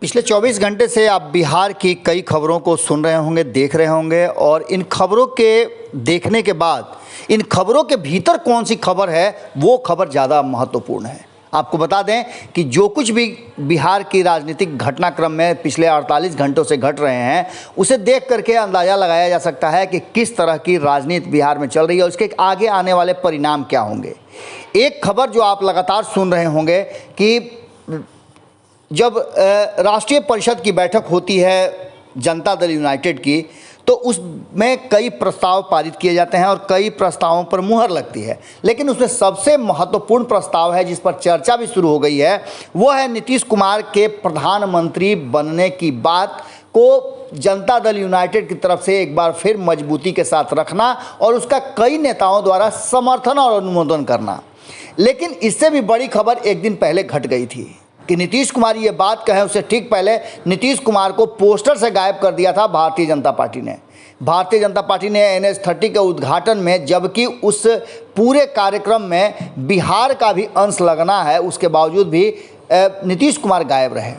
पिछले 24 घंटे से आप बिहार की कई खबरों को सुन रहे होंगे, देख रहे होंगे और इन खबरों के देखने के बाद इन खबरों के भीतर कौन सी खबर है वो खबर ज़्यादा महत्वपूर्ण है। आपको बता दें कि जो कुछ भी बिहार की राजनीतिक घटनाक्रम में पिछले 48 घंटों से घट रहे हैं उसे देख करके अंदाज़ा लगाया जा सकता है कि किस तरह की राजनीति बिहार में चल रही है और उसके आगे आने वाले परिणाम क्या होंगे। एक खबर जो आप लगातार सुन रहे होंगे कि जब राष्ट्रीय परिषद की बैठक होती है जनता दल यूनाइटेड की, तो उसमें कई प्रस्ताव पारित किए जाते हैं और कई प्रस्तावों पर मुहर लगती है, लेकिन उसमें सबसे महत्वपूर्ण प्रस्ताव है जिस पर चर्चा भी शुरू हो गई है, वो है नीतीश कुमार के प्रधानमंत्री बनने की बात को जनता दल यूनाइटेड की तरफ से एक बार फिर मजबूती के साथ रखना और उसका कई नेताओं द्वारा समर्थन और अनुमोदन करना। लेकिन इससे भी बड़ी खबर एक दिन पहले घट गई थी कि नीतीश कुमार ये बात कहें उससे ठीक पहले नीतीश कुमार को पोस्टर से गायब कर दिया था भारतीय जनता पार्टी ने। भारतीय जनता पार्टी ने NH30 के उद्घाटन में, जबकि उस पूरे कार्यक्रम में बिहार का भी अंश लगना है, उसके बावजूद भी नीतीश कुमार गायब रहे।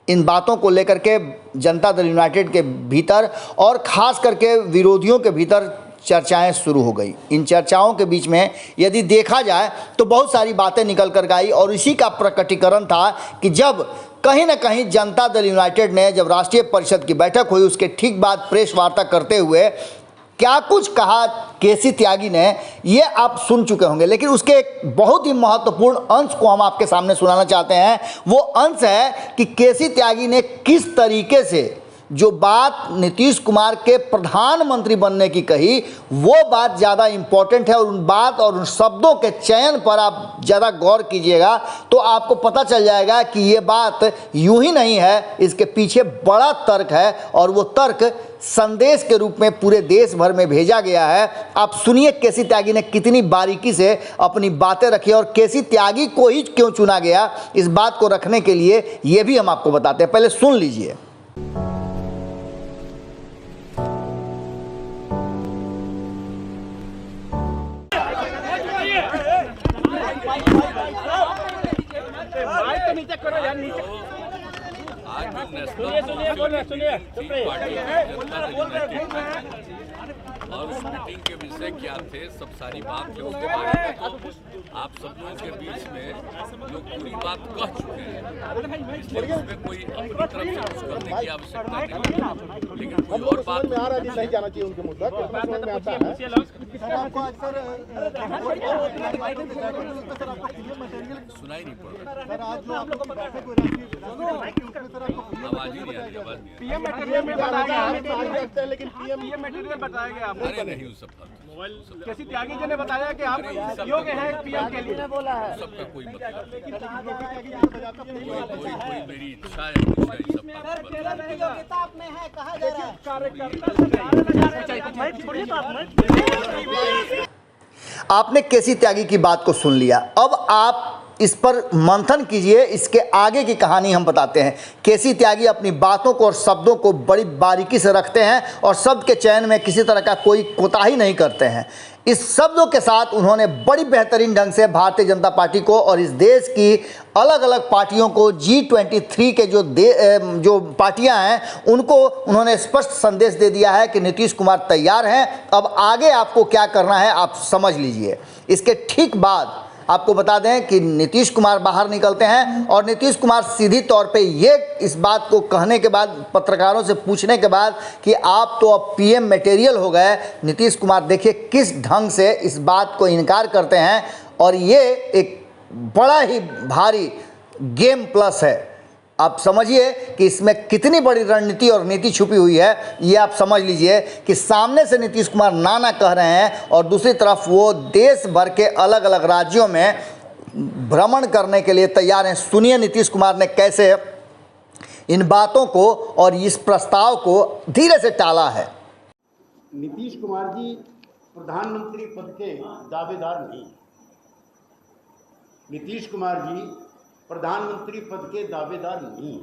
इन बातों को लेकर के जनता दल यूनाइटेड के भीतर और ख़ास करके विरोधियों के भीतर चर्चाएं शुरू हो गई। इन चर्चाओं के बीच में यदि देखा जाए तो बहुत सारी बातें निकल कर आई और इसी का प्रकटीकरण था कि जब कहीं ना कहीं जनता दल यूनाइटेड ने, जब राष्ट्रीय परिषद की बैठक हुई उसके ठीक बाद प्रेस वार्ता करते हुए क्या कुछ कहा केसी त्यागी ने, ये आप सुन चुके होंगे। लेकिन उसके एक बहुत ही महत्वपूर्ण अंश को हम आपके सामने सुनाना चाहते हैं। वो अंश है कि केसी त्यागी ने किस तरीके से जो बात नीतीश कुमार के प्रधानमंत्री बनने की कही, वो बात ज़्यादा इम्पॉर्टेंट है और उन बात और उन शब्दों के चयन पर आप ज़्यादा गौर कीजिएगा तो आपको पता चल जाएगा कि ये बात यूं ही नहीं है, इसके पीछे बड़ा तर्क है और वो तर्क संदेश के रूप में पूरे देश भर में भेजा गया है। आप सुनिए केसी त्यागी ने कितनी बारीकी से अपनी बातें रखी और केसी त्यागी को ही क्यों चुना गया इस बात को रखने के लिए, ये भी हम आपको बताते हैं। पहले सुन लीजिए। नीचे करो यार, नीचे। और उस मीटिंग के विषय क्या थे, सब सारी बात थे उसके बारे में तो आप सब लोगों के बीच में लोग पूरी बात कह चुके हैं, इसलिए उसमें कोई अपनी तरफ से कुछ करने की आवश्यकता नहीं। लेकिन कोई और बात में आ रहा है, नहीं जाना चाहिए उनके मुद्दा में आता है। सुनाई नहीं पड़ रहा, आवाज ही नहीं आ रही, आवाज नहीं। पीएम मटेरियल में बताया, लेकिन पीएम मटेरियल बताया गया आपको। अरे नहीं, उस सब केसी त्यागी जी ने बताया कि आप योग्य हैं पीएम के लिए। सबका कोई मतलब कोई मेरी इच्छा है, सब आपने केसी त्यागी की बात को सुन लिया। अब आप इस पर मंथन कीजिए, इसके आगे की कहानी हम बताते हैं। केसी त्यागी अपनी बातों को और शब्दों को बड़ी बारीकी से रखते हैं और शब्द के चयन में किसी तरह का कोई कोताही नहीं करते हैं। इस शब्दों के साथ उन्होंने बड़ी बेहतरीन ढंग से भारतीय जनता पार्टी को और इस देश की अलग अलग पार्टियों को, G23 के जो पार्टियां हैं उनको उन्होंने स्पष्ट संदेश दे दिया है कि नीतीश कुमार तैयार हैं, अब आगे आपको क्या करना है आप समझ लीजिए। इसके ठीक बाद आपको बता दें कि नीतीश कुमार बाहर निकलते हैं और नीतीश कुमार सीधी तौर पे ये इस बात को कहने के बाद, पत्रकारों से पूछने के बाद कि आप तो अब पीएम मटेरियल हो गए, नीतीश कुमार देखिए किस ढंग से इस बात को इनकार करते हैं और ये एक बड़ा ही भारी गेम प्लस है। आप समझिए कि इसमें कितनी बड़ी रणनीति और नीति छुपी हुई है, ये आप समझ लीजिए कि सामने से नीतीश कुमार नाना कह रहे हैं और दूसरी तरफ वो देश भर के अलग अलग राज्यों में भ्रमण करने के लिए तैयार हैं। सुनिए नीतीश कुमार ने कैसे इन बातों को और इस प्रस्ताव को धीरे से टाला है। नीतीश कुमार जी प्रधानमंत्री पद के दावेदार नहीं। नीतीश कुमार जी प्रधानमंत्री पद के दावेदार नहीं।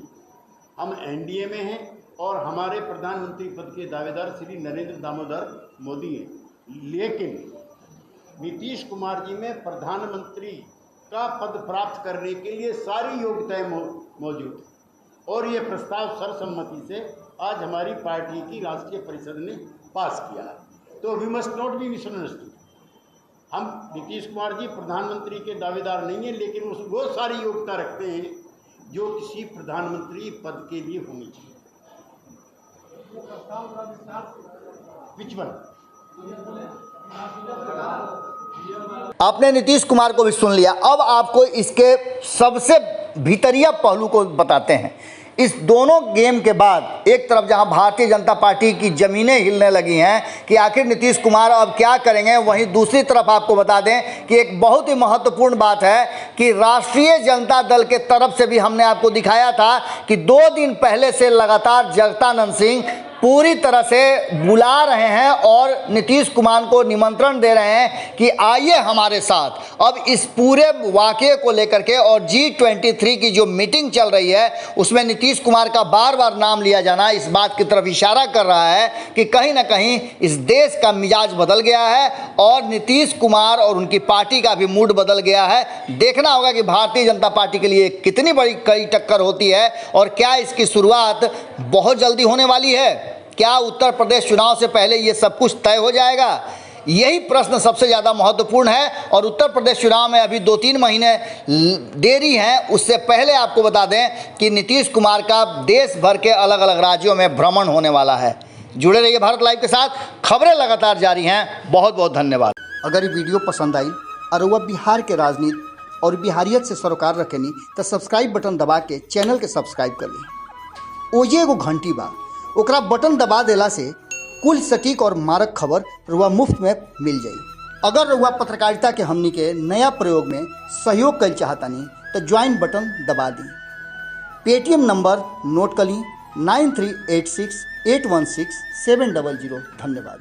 हम एनडीए में हैं और हमारे प्रधानमंत्री पद के दावेदार श्री नरेंद्र दामोदर मोदी हैं। लेकिन नीतीश कुमार जी में प्रधानमंत्री का पद प्राप्त करने के लिए सारी योग्यताएं मौजूद है। और ये प्रस्ताव सर्वसम्मति से आज हमारी पार्टी की राष्ट्रीय परिषद ने पास किया है। तो we must not be misunderstood. हम नीतीश कुमार जी प्रधानमंत्री के दावेदार नहीं हैं, लेकिन वो सारी योग्यता रखते हैं जो किसी प्रधानमंत्री पद के लिए होनी चाहिए। Which one? आपने नीतीश कुमार को भी सुन लिया। अब आपको इसके सबसे भीतरिया पहलू को बताते हैं। इस दोनों गेम के बाद एक तरफ जहां भारतीय जनता पार्टी की ज़मीनें हिलने लगी हैं कि आखिर नीतीश कुमार अब क्या करेंगे, वहीं दूसरी तरफ आपको बता दें कि एक बहुत ही महत्वपूर्ण बात है कि राष्ट्रीय जनता दल के तरफ से भी हमने आपको दिखाया था कि 2 दिन पहले से लगातार जगदानंद सिंह पूरी तरह से बुला रहे हैं और नीतीश कुमार को निमंत्रण दे रहे हैं कि आइए हमारे साथ। अब इस पूरे वाक़ये को लेकर के और G23 की जो मीटिंग चल रही है उसमें नीतीश कुमार का बार बार नाम लिया जाना इस बात की तरफ इशारा कर रहा है कि कहीं ना कहीं इस देश का मिजाज बदल गया है और नीतीश कुमार और उनकी पार्टी का भी मूड बदल गया है। देखना होगा कि भारतीय जनता पार्टी के लिए कितनी बड़ी कड़ी टक्कर होती है और क्या इसकी शुरुआत बहुत जल्दी होने वाली है। क्या उत्तर प्रदेश चुनाव से पहले ये सब कुछ तय हो जाएगा? यही प्रश्न सबसे ज़्यादा महत्वपूर्ण है। और उत्तर प्रदेश चुनाव में अभी 2-3 महीने देरी हैं। उससे पहले आपको बता दें कि नीतीश कुमार का देश भर के अलग अलग राज्यों में भ्रमण होने वाला है। जुड़े रहिए भारत लाइव के साथ, खबरें लगातार जारी हैं। बहुत बहुत धन्यवाद। अगर ये वीडियो पसंद आई और वह बिहार के राजनीति और बिहारियत से सरोकार रखेनी तो सब्सक्राइब बटन दबा के चैनल के सब्सक्राइब कर ली। ओजे एगो घंटी बा, ओकरा बटन दबा देला से कुल सटीक और मारक खबर रुआ मुफ्त में मिल जाई। अगर रुआ पत्रकारिता के हमनी के नया प्रयोग में सहयोग कर चाहतानी तो ज्वाइन बटन दबा दी। पेटीएम नंबर नोट कर ली 9386816700। धन्यवाद।